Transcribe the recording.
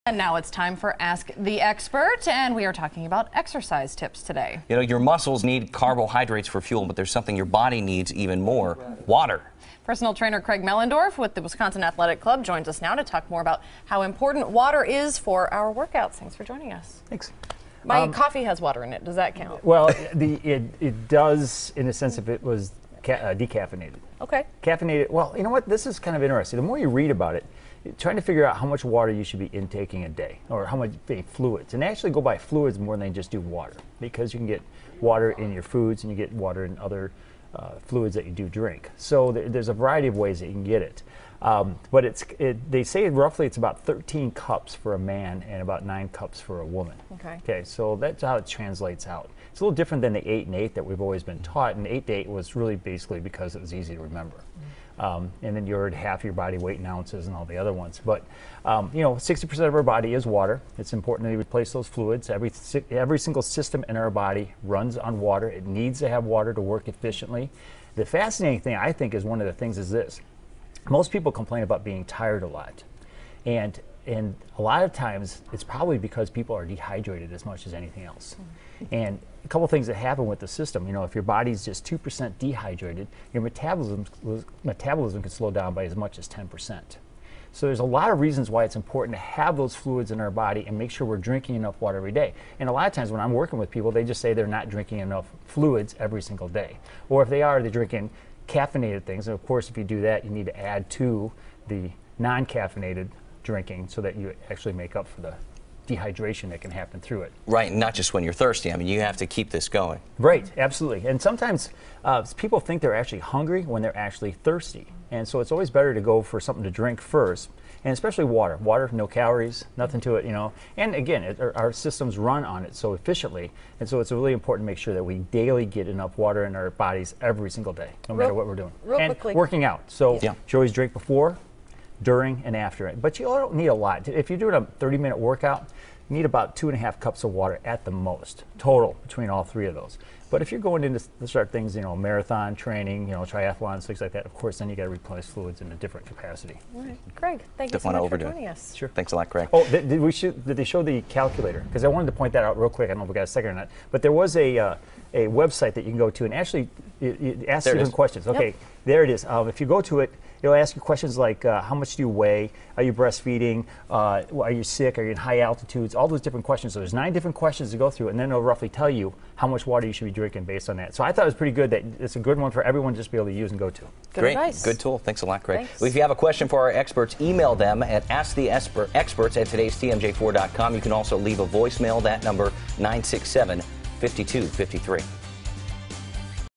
And now it's time for Ask the Expert, and we are talking about exercise tips today. You know, your muscles need carbohydrates for fuel, but there's something your body needs even more: water. Personal trainer Craig Mellendorf with the Wisconsin Athletic Club joins us now to talk more about how important water is for our workouts. Thanks for joining us. Thanks. My coffee has water in it. Does that count? Well, it does in a sense if it was decaffeinated. Okay. Caffeinated, well, you know what? This is kind of interesting. The more you read about it, trying to figure out how much water you should be intaking a day, or how much fluids. And actually go by fluids more than just do water, because you can get water in your foods and you get water in other fluids that you do drink. So there's a variety of ways that you can get it. But they say roughly it's about 13 cups for a man and about 9 cups for a woman. Okay, so that's how it translates out. It's a little different than the 8 and 8 that we've always been taught, and 8 to 8 was really basically because it was easy to remember. And then you heard half your body weight in ounces and all the other ones. But, you know, 60% of our body is water. It's important to replace those fluids. Every single system in our body runs on water. It needs to have water to work efficiently. The fascinating thing, I think, is one of the things is this. Most people complain about being tired a lot. And a lot of times, it's probably because people are dehydrated as much as anything else. And a couple things that happen with the system, you know, if your body's just 2% dehydrated, your metabolism can slow down by as much as 10%. So there's a lot of reasons why it's important to have those fluids in our body and make sure we're drinking enough water every day. And a lot of times when I'm working with people, they just say they're not drinking enough fluids every single day. Or if they are, they're drinking caffeinated things. And of course, if you do that, you need to add to the non-caffeinated drinking so that you actually make up for the dehydration that can happen through it. Right, not just when you're thirsty. I mean, you have to keep this going. Right, absolutely. And sometimes people think they're actually hungry when they're actually thirsty. And so it's always better to go for something to drink first, and especially water. Water, no calories, nothing to it, you know. And again, our systems run on it so efficiently. And so it's really important to make sure that we daily get enough water in our bodies every single day, no matter what we're doing. And quickly, working out. So yeah. you always drink before, during, and after it. But you don't need a lot. If you're doing a 30-minute workout, you need about 2.5 cups of water at the most, total, between all 3 of those. But if you're going into start things, you know, marathon training, you know, triathlons, things like that, of course, then you got to replace fluids in a different capacity. All right. Greg, thank you so much for joining us. Sure. Thanks a lot, Craig. Oh, did they show the calculator? Because I wanted to point that out real quick. I don't know if we got a second or not. But there was a website that you can go to, and actually it asks you different questions. Okay, there it is. If you go to it, it'll ask you questions like how much do you weigh? Are you breastfeeding? Are you sick? Are you in high altitudes? All those different questions. So there's 9 different questions to go through, and then it'll roughly tell you how much water you should be drinking based on that. So I thought it was pretty good. That it's a good one for everyone to just be able to use and go to. Great, advice. Good tool. Thanks a lot, Craig. Thanks. Well, if you have a question for our experts, email them at asktheexperts@today'stmj4.com. You can also leave a voicemail. That number 967-5253.